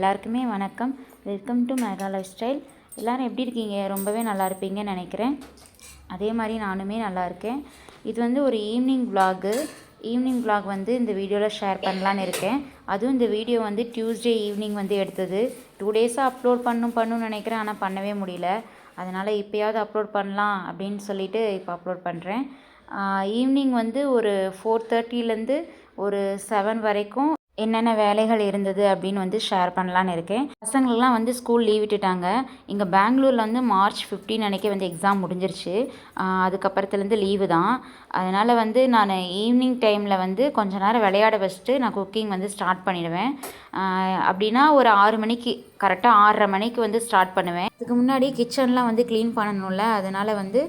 எல்லாருக்குமே வணக்கம். Welcome to mega life style. எல்லோரும் எப்படி இருக்கீங்க? ரொம்பவே நல்லா இருப்பீங்கன்னு நினைக்கிறேன். அதே மாதிரி நானுமே நல்லா இருக்கேன். இது வந்து ஒரு ஈவினிங் vlog வந்து இந்த வீடியோவில் ஷேர் பண்ணலான்னு இருக்கேன். அதுவும் இந்த வீடியோ வந்து டியூஸ்டே ஈவினிங் வந்து எடுத்தது. 2 டேஸாக அப்லோட் பண்ணணும்னு நினைக்கிறேன், ஆனால் பண்ணவே முடியல. அதனால் இப்போயாவது அப்லோட் பண்ணலாம் அப்படின்னு சொல்லிட்டு இப்போ அப்லோட் பண்ணுறேன். ஈவினிங் வந்து ஒரு 4:30லேருந்து ஒரு 7 வரைக்கும் என்னென்ன வேலைகள் இருந்தது அப்படின்னு வந்து ஷேர் பண்ணலான்னு இருக்கேன். பசங்களுக்கெலாம் வந்து ஸ்கூல் லீவ் விட்டுட்டாங்க. இங்கே பெங்களூரில் வந்து March 15 அன்றைக்கே வந்து எக்ஸாம் முடிஞ்சிருச்சு. அதுக்கப்புறத்துலேருந்து லீவு தான். அதனால் வந்து நான் ஈவினிங் டைமில் வந்து கொஞ்ச நேரம் விளையாட வச்சுட்டு நான் குக்கிங் வந்து ஸ்டார்ட் பண்ணிடுவேன். அப்படின்னா ஒரு 6 மணிக்கு கரெக்டாக 6:30 மணிக்கு வந்து ஸ்டார்ட் பண்ணுவேன். இதுக்கு முன்னாடி கிச்சன்லாம் வந்து க்ளீன் பண்ணணும்ல, அதனால் வந்து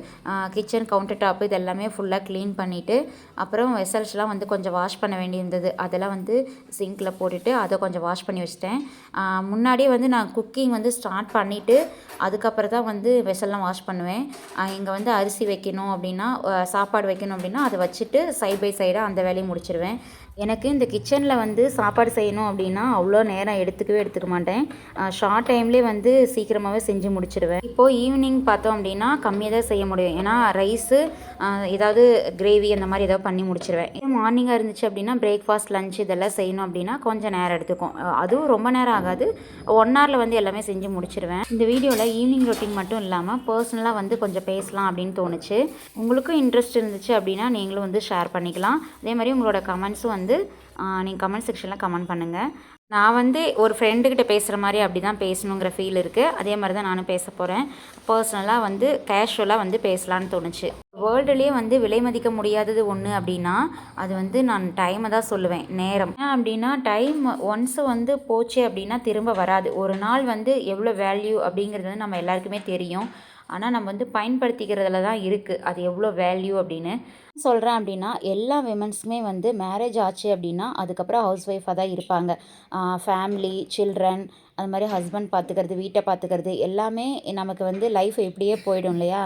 கிச்சன் கவுண்டர் டாப்பு இதெல்லாமே ஃபுல்லாக க்ளீன் பண்ணிவிட்டு அப்புறம் வெசல்ஸ்லாம் வந்து கொஞ்சம் வாஷ் பண்ண வேண்டியிருந்தது. அதெல்லாம் வந்து சிங்கில் போட்டுட்டு அதை கொஞ்சம் வாஷ் பண்ணி வச்சிட்டேன். முன்னாடியே வந்து நான் குக்கிங் வந்து ஸ்டார்ட் பண்ணிவிட்டு அதுக்கப்புறம் தான் வந்து வெசல்லாம் வாஷ் பண்ணுவேன். இங்கே வந்து அரிசி வைக்கணும் அப்படின்னா, சாப்பாடு வைக்கணும் அப்படின்னா அதை வச்சுட்டு சைட் பை சைடாக அந்த வேலையை முடிச்சிடுவேன். எனக்கு இந்த கிச்சனில் வந்து சாப்பாடு செய்யணும் அப்படின்னா அவ்வளோ நேரம் எடுத்துக்க மாட்டேன். ஷார்ட் டைம்லேயே வந்து சீக்கிரமாகவே செஞ்சு முடிச்சிடுவேன். இப்போது ஈவினிங் பார்த்தோம் அப்படின்னா கம்மியாக தான் செய்ய முடியும். ஏன்னா ரைஸு ஏதாவது கிரேவி அந்த மாதிரி ஏதாவது பண்ணி முடிச்சிடுவேன். மார்னிங்காக இருந்துச்சு அப்படின்னா பிரேக்ஃபாஸ்ட் லஞ்ச் இதெல்லாம் செய்யணும் அப்படின்னா கொஞ்சம் நேரம் எடுத்துக்கும். அதுவும் ரொம்ப நேரம் ஆகாது. 1 ஹவரில் வந்து எல்லாமே செஞ்சு முடிச்சிடுவேன். இந்த வீடியோவில் ஈவினிங் ரொட்டீன் மட்டும் இல்லாமல் பர்சனலாக வந்து கொஞ்சம் பேசலாம் அப்படின்னு தோணுச்சு. உங்களுக்கும் இன்ட்ரெஸ்ட் இருந்துச்சு அப்படின்னா நீங்களும் வந்து ஷேர் பண்ணிக்கலாம். அதே மாதிரி உங்களோட கமெண்ட்ஸும் வந்து நீங்கள் கமெண்ட் செக்ஷனில் கமெண்ட் பண்ணுங்கள். நான் வந்து ஒரு ஃப்ரெண்டுக்கிட்ட பேசுகிற மாதிரி அப்படி தான் பேசணுங்கிற ஃபீல் இருக்குது. அதே மாதிரி தான் நானும் பேச போகிறேன். பர்சனலாக வந்து கேஷுவலாக வந்து பேசலான்னு தோணுச்சு. வேர்ல்டுலேயே வந்து விலை மதிக்க முடியாதது ஒன்று அப்படின்னா அது வந்து நான் டைமை தான் சொல்லுவேன், நேரம். ஏன் அப்படின்னா டைம் ஒன்ஸு வந்து போச்சு அப்படின்னா திரும்ப வராது. ஒரு நாள் வந்து எவ்வளோ வேல்யூ அப்படிங்கிறது வந்து நம்ம எல்லாருக்குமே தெரியும். ஆனால் நம்ம வந்து பயன்படுத்திக்கிறதுல தான் இருக்குது அது எவ்வளோ வேல்யூ அப்படின்னு சொல்கிறேன். அப்படின்னா எல்லா விமன்ஸுமே வந்து மேரேஜ் ஆச்சு அப்படின்னா அதுக்கப்புறம் ஹவுஸ் ஒய்ஃபாக தான் இருப்பாங்க. ஃபேமிலி, சில்ட்ரன், அது மாதிரி ஹஸ்பண்ட் பார்த்துக்கிறது, வீட்டை பார்த்துக்கிறது எல்லாமே நமக்கு வந்து லைஃப் இப்படியே போயிடும் இல்லையா?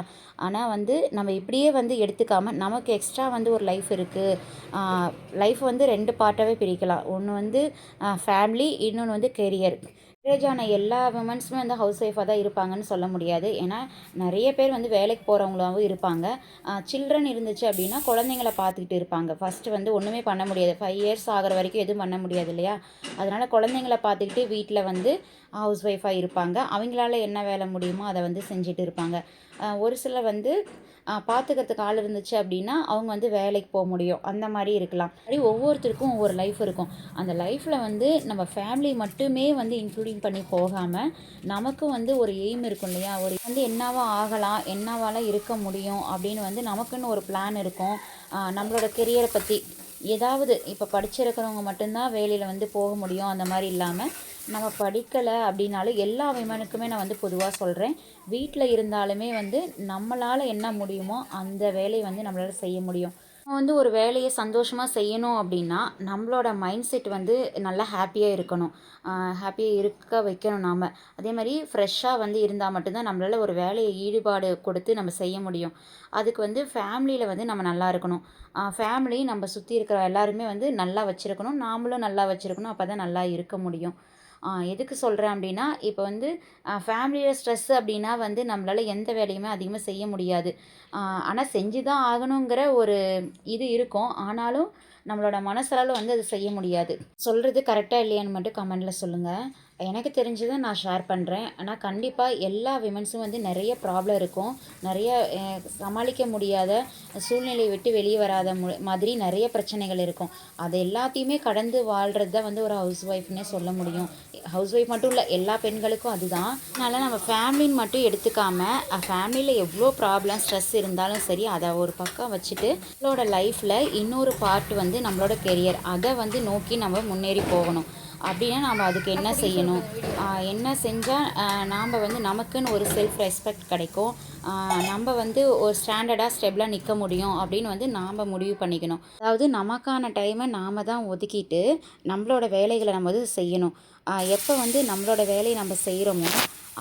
ஆனால் வந்து நம்ம இப்படியே வந்து எடுத்துக்காமல் நமக்கு எக்ஸ்ட்ரா வந்து ஒரு லைஃப் இருக்குது. லைஃப் வந்து 2 பார்ட்டாகவே பிரிக்கலாம். ஒன்று வந்து ஃபேமிலி, இன்னொன்று வந்து கெரியர். மேரேஜ் ஆன எல்லா விமன்ஸுமே வந்து ஹவுஸ் ஒய்ஃபாக தான் இருப்பாங்கன்னு சொல்ல முடியாது. ஏன்னா நிறைய பேர் வந்து வேலைக்கு போகிறவங்களாகவும் இருப்பாங்க. சில்ட்ரன் இருந்துச்சு அப்படின்னா குழந்தைங்கள பார்த்துக்கிட்டு இருப்பாங்க. ஃபஸ்ட்டு வந்து ஒன்றுமே பண்ண முடியாது. 5 இயர்ஸ் ஆகிற வரைக்கும் எதுவும் பண்ண முடியாது இல்லையா? அதனால் குழந்தைங்கள பார்த்துக்கிட்டு வீட்டில் வந்து ஹவுஸ் ஒய்ஃபாக இருப்பாங்க. அவங்களால என்ன வேலை முடியுமோ அதை வந்து செஞ்சுட்டு இருப்பாங்க. ஒரு சிலர் வந்து பார்த்துக்கிறதுக்கு ஆள் இருந்துச்சு அப்படின்னா அவங்க வந்து வேலைக்கு போக முடியும். அந்த மாதிரி இருக்கலாம். அப்படி ஒவ்வொருத்தருக்கும் ஒவ்வொரு லைஃப் இருக்கும். அந்த லைஃப்பில் வந்து நம்ம ஃபேமிலி மட்டுமே வந்து இன்க்ளூடிங் பண்ணி போகாமல் நமக்கும் வந்து ஒரு எய்ம் இருக்கும் இல்லையா? ஒரு வந்து என்னவா ஆகலாம், என்னவாலாம் இருக்க முடியும் அப்படின்னு வந்து நமக்குன்னு ஒரு பிளான் இருக்கும். நம்மளோட கெரியரை பற்றி ஏதாவது இப்போ படிச்சிருக்கிறவங்க மட்டும்தான் வேலையில் வந்து போக முடியும் அந்த மாதிரி இல்லாமல், நம்ம படிக்கலை அப்படின்னாலும் எல்லா விமனுக்குமே நான் வந்து பொதுவாக சொல்கிறேன், வீட்டில் இருந்தாலுமே வந்து நம்மளால் என்ன முடியுமோ அந்த வேலையை வந்து நம்மளால் செய்ய முடியும். நம்ம வந்து ஒரு வேலையை சந்தோஷமாக செய்யணும் அப்படின்னா நம்மளோட மைண்ட் செட் வந்து நல்லா ஹாப்பியாக இருக்கணும். ஹாப்பியாக இருக்க வைக்கணும் நாம். அதே மாதிரி ஃப்ரெஷ்ஷாக வந்து இருந்தால் மட்டும்தான் நம்மளால் ஒரு வேலையை ஈடுபாடு கொடுத்து நம்ம செய்ய முடியும். அதுக்கு வந்து ஃபேமிலியில் வந்து நம்ம நல்லா இருக்கணும். ஃபேமிலி நம்ம சுற்றி இருக்கிற எல்லாருமே வந்து நல்லா வச்சுருக்கணும். நாமளும் நல்லா வச்சுருக்கணும். அப்போ தான் நல்லா இருக்க முடியும். எதுக்கு சொல்கிறேன் அப்படின்னா இப்போ வந்து ஃபேமிலியில் ஸ்ட்ரெஸ் அப்படின்னா வந்து நம்மளால் எந்த வேலையுமே அதிகமாக செய்ய முடியாது. ஆனால் செஞ்சு தான் ஆகணுங்கிற ஒரு இது இருக்கும். ஆனாலும் நம்மளோட மனசளவில் வந்து அது செய்ய முடியாது. சொல்கிறது கரெக்டாக இல்லையான்னு மட்டும் கமெண்டில் சொல்லுங்கள். எனக்கு தெரிஞ்சதை நான் ஷேர் பண்ணுறேன். ஆனால் கண்டிப்பாக எல்லா விமன்ஸும் வந்து நிறைய ப்ராப்ளம் இருக்கும். நிறைய சமாளிக்க முடியாத சூழ்நிலையை விட்டு வெளியே வராத மாதிரி நிறைய பிரச்சனைகள் இருக்கும். அது எல்லாத்தையுமே கடந்து வாழ்கிறது தான் வந்து ஒரு ஹவுஸ் ஒய்ஃப்னே சொல்ல முடியும். ஹவுஸ் ஒய்ஃப் மட்டும் இல்லை, எல்லா பெண்களுக்கும் அதுதான். அதனால் நம்ம ஃபேமிலின்னு மட்டும் எடுத்துக்காமல் ஃபேமிலியில் எவ்வளோ ப்ராப்ளம் ஸ்ட்ரெஸ் இருந்தாலும் சரி அதை ஒரு பக்கம் வச்சுட்டு நம்மளோட லைஃப்பில் இன்னொரு பார்ட் வந்து நம்மளோட கெரியர், அதை வந்து நோக்கி நம்ம முன்னேறி போகணும். அப்படின்னா நாம் அதுக்கு என்ன செய்யணும், என்ன செஞ்சால் நாம் வந்து நமக்குன்னு ஒரு செல்ஃப் ரெஸ்பெக்ட் கிடைக்கும், நம்ம வந்து ஒரு ஸ்டெபிளாக நிற்க முடியும் அப்படின்னு வந்து நாம் முடிவு பண்ணிக்கணும். அதாவது நமக்கான டைமை நாம் தான் ஒதுக்கிட்டு நம்மளோட வேலைகளை நம்ம வந்து செய்யணும். எப்போ வந்து நம்மளோட வேலையை நம்ம செய்கிறோமோ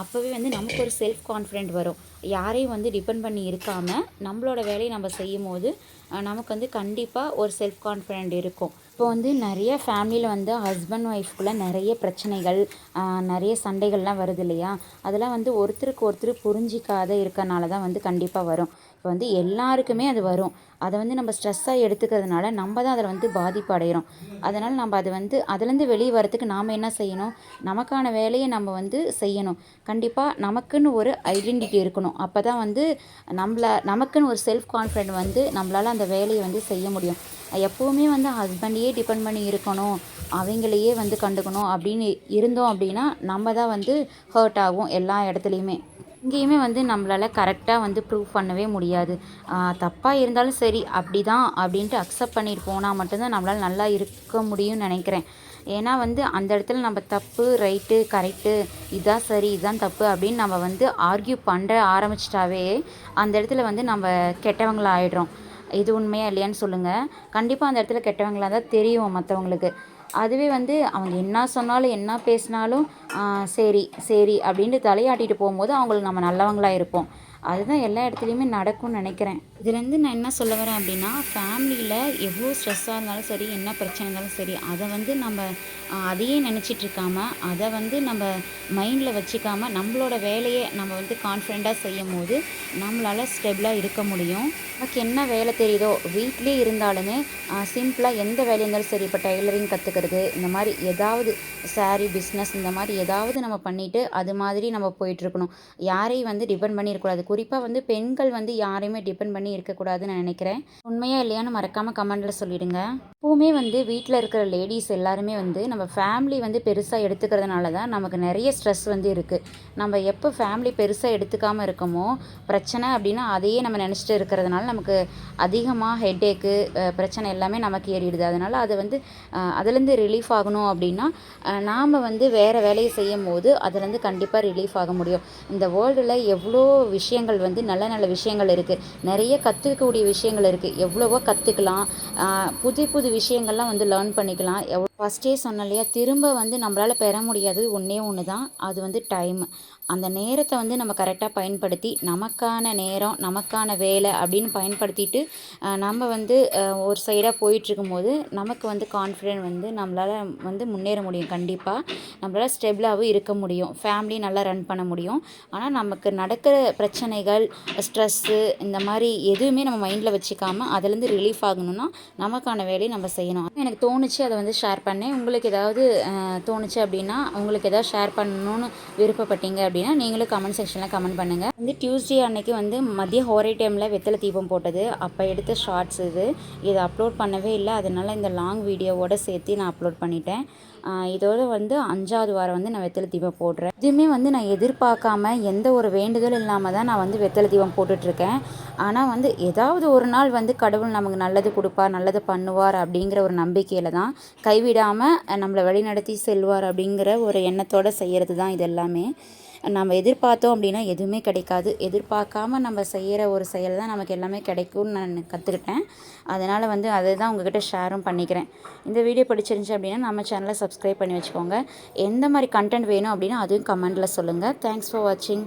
அப்போவே வந்து நமக்கு ஒரு செல்ஃப் கான்ஃபிடென்ட் வரும். யாரையும் வந்து டிபெண்ட் பண்ணி இருக்காமல் நம்மளோட வேலையை நம்ம செய்யும் போது நமக்கு வந்து கண்டிப்பாக ஒரு செல்ஃப் கான்ஃபிடென்ட் இருக்கும். இப்போ வந்து நிறைய ஃபேமிலியில் வந்து ஹஸ்பண்ட் ஒய்ஃப்குள்ளே நிறைய பிரச்சனைகள், நிறைய சண்டைகள்லாம் வருது இல்லையா? அதெல்லாம் வந்து ஒருத்தருக்கு ஒருத்தர் புரிஞ்சிக்காத இருக்கறனால தான் வந்து கண்டிப்பாக வரும். இப்போ வந்து எல்லாருக்குமே அது வரும். அதை வந்து நம்ம ஸ்ட்ரெஸ்ஸாக எடுத்துக்கிறதுனால நம்ம தான் அதில் வந்து பாதிப்பு அடைகிறோம். அதனால் நம்ம அது வந்து அதுலேருந்து வெளியே வரத்துக்கு நாம் என்ன செய்யணும்? நமக்கான வேலையை நம்ம வந்து செய்யணும். கண்டிப்பாக நமக்குன்னு ஒரு ஐடென்டிட்டி இருக்கணும். அப்போ தான் வந்து நமக்குன்னு ஒரு செல்ஃப் கான்ஃபிடென்ட் வந்து நம்மளால் அந்த வேலையை வந்து செய்ய முடியும். எப்போவுமே வந்து ஹஸ்பண்டையே டிபெண்ட் பண்ணி இருக்கணும், அவங்களையே வந்து கண்டுக்கணும் அப்படின்னு இருந்தோம் அப்படின்னா நம்ம தான் வந்து ஹர்ட் ஆகும் எல்லா இடத்துலையுமே. இங்கேயுமே வந்து நம்மளால் கரெக்டாக வந்து ப்ரூவ் பண்ணவே முடியாது. தப்பாக இருந்தாலும் சரி அப்படி தான் அப்படின்ட்டு அக்செப்ட் பண்ணிட்டு போனால் மட்டும்தான் நம்மளால் நல்லா இருக்க முடியும்னு நினைக்கிறேன். ஏன்னா வந்து அந்த இடத்துல நம்ம தப்பு, ரைட்டு, கரெக்டு, இதுதான் சரி, இதுதான் தப்பு அப்படின்னு நம்ம வந்து ஆர்கியூ ஆரம்பிச்சிட்டாவே அந்த இடத்துல வந்து நம்ம கெட்டவங்களா ஆயிடுறோம். இது உண்மையா இல்லையான்னு சொல்லுங்கள். கண்டிப்பாக அந்த இடத்துல கெட்டவங்களா தான் தெரியும் மற்றவங்களுக்கு. அதுவே வந்து அவங்க என்ன சொன்னாலும் என்ன பேசினாலும் சரி சரி அப்படின்ட்டு தலையாட்டிட்டு போகும்போது அவங்களுக்கு நம்ம நல்லவங்களா இருப்போம். அதுதான் எல்லா இடத்துலையுமே நடக்கும்னு நினைக்கிறேன். இதுலேருந்து நான் என்ன சொல்ல வரேன் அப்படின்னா, ஃபேமிலியில் எவ்வளோ ஸ்ட்ரெஸ்ஸாக இருந்தாலும் சரி, என்ன பிரச்சனை இருந்தாலும் சரி, அதை வந்து நம்ம அதையே நினச்சிட்டு இருக்காம, அதை வந்து நம்ம மைண்டில் வச்சுக்காம நம்மளோட வேலையை நம்ம வந்து கான்ஃபிடெண்ட்டாக செய்யும் போது நம்மளால் ஸ்டெபிளாக இருக்க முடியும். நமக்கு என்ன வேலை தெரியுதோ வீட்டிலே இருந்தாலுமே சிம்பிளாக எந்த வேலையாக இருந்தாலும் சரி, இப்போ டெய்லரிங் கற்றுக்கிறது, இந்த மாதிரி ஏதாவது சாரீ பிஸ்னஸ், இந்த மாதிரி ஏதாவது நம்ம பண்ணிவிட்டு அது மாதிரி நம்ம போயிட்டுருக்கணும். யாரையும் வந்து டிபெண்ட் பண்ணி இருக்கக்கூடாது. குறிப்பாக வந்து பெண்கள் வந்து யாரையுமே டிபெண்ட் பண்ணி இருக்கக்கூடாதுன்னு நான் நினைக்கிறேன். உண்மையா இல்லையான்னு மறக்காமல் கமெண்டில் சொல்லிடுங்க. எப்போவுமே வந்து வீட்டில் இருக்கிற லேடிஸ் எல்லாருமே வந்து நம்ம ஃபேமிலி வந்து பெருசாக எடுத்துக்கிறதுனால தான் நமக்கு நிறைய ஸ்ட்ரெஸ் வந்து இருக்குது. நம்ம எப்போ ஃபேமிலி பெருசாக எடுத்துக்காமல் இருக்கோமோ, பிரச்சனை அப்படின்னா அதையே நம்ம நினச்சிட்டு இருக்கிறதுனால நமக்கு அதிகமாக ஹெட்டேக்கு, பிரச்சனை எல்லாமே நமக்கு ஏறிடுது. அதனால் அது வந்து அதுலேருந்து ரிலீஃப் ஆகணும் அப்படின்னா நாம் வந்து வேறு வேலையை செய்யும் போது அதுலேருந்து கண்டிப்பாக ரிலீஃப் ஆக முடியும். இந்த வேர்ல்டில் எவ்வளோ விஷயங்கள் வந்து நல்ல நல்ல விஷயங்கள் இருக்குது. நிறைய கற்றுக்கக்கூடிய விஷயங்கள் இருக்குது. எவ்வளவோ கற்றுக்கலாம். புது புது விஷயங்கள்லாம் வந்து லேர்ன் பண்ணிக்கலாம். ஃபஸ்ட்டே சொன்னேன் இல்லையா, திரும்ப வந்து நம்மளால் பெற முடியாதது ஒன்றே ஒன்று தான். அது வந்து டைம். அந்த நேரத்தை வந்து நம்ம கரெக்டாக பயன்படுத்தி நமக்கான நேரம், நமக்கான வேலை அப்படின்னு பயன்படுத்திட்டு நம்ம வந்து ஒரு சைடாக போயிட்டுருக்கும்போது நமக்கு வந்து கான்ஃபிடென்ட் வந்து நம்மளால் வந்து முன்னேற முடியும். கண்டிப்பாக நம்மளால் ஸ்டெபிளாகவும் இருக்க முடியும். ஃபேமிலி நல்லா ரன் பண்ண முடியும். ஆனால் நமக்கு நடக்கிற பிரச்சனைகள், ஸ்ட்ரெஸ்ஸு, இந்த மாதிரி எதுவுமே நம்ம மைண்டில் வச்சுக்காமல் அதுலேருந்து ரிலீஃப் ஆகணும்னா நமக்கான வேலையை நம்ம செய்யணும். எனக்கு தோணுச்சு, அதை வந்து ஷேர் பண்ணேன். உங்களுக்கு ஏதாவது தோணுச்சு அப்படின்னா, உங்களுக்கு ஏதாவது ஷேர் பண்ணணும்னு விருப்பப்பட்டீங்க அப்படின்னா நீங்களும் கமெண்ட் செக்ஷனில் கமெண்ட் பண்ணுங்கள். வந்து டியூஸ்டே அன்னைக்கு வந்து மதியம் ஹோரை டைமில் வெத்தலை தீபம் போட்டது அப்போ எடுத்த ஷார்ட்ஸ் இதை அப்லோட் பண்ணவே இல்லை. அதனால் இந்த லாங் வீடியோவோடு சேர்த்து நான் அப்லோட் பண்ணிட்டேன். இதோட வந்து 5வது வாரம் வந்து நான் வெத்தலை தீபம் போடுறேன். இதுவுமே வந்து நான் எதிர்பார்க்காம எந்த ஒரு வேண்டுதலும் இல்லாமல் தான் நான் வந்து வெத்தலை தீபம் போட்டுட்ருக்கேன். ஆனால் வந்து ஏதாவது ஒரு நாள் வந்து கடவுள் நமக்கு நல்லது கொடுப்பார், நல்லது பண்ணுவார் அப்படிங்கிற ஒரு நம்பிக்கையில் தான், கைவிடாமல் நம்மளை வழிநடத்தி செல்வார் அப்படிங்கிற ஒரு எண்ணத்தோடு செய்கிறது தான் இது எல்லாமே. நம்ம எதிர்பார்த்தோம் அப்படின்னா எதுவுமே கிடைக்காது. எதிர்பார்க்காம நம்ம செய்கிற ஒரு செயல் தான் நமக்கு எல்லாமே கிடைக்கும்னு நான் கற்றுக்கிட்டேன். அதனால் வந்து அதை தான் உங்கள்கிட்ட ஷேரும் பண்ணிக்கிறேன். இந்த வீடியோ பிடிச்சிருந்துச்சி அப்படின்னா நம்ம சேனலை சப்ஸ்கிரைப் பண்ணி வச்சுக்கோங்க. எந்த மாதிரி கண்டென்ட் வேணும் அப்படின்னா அதுவும் கமெண்டில் சொல்லுங்கள். தேங்க்ஸ் ஃபார் வாட்சிங்.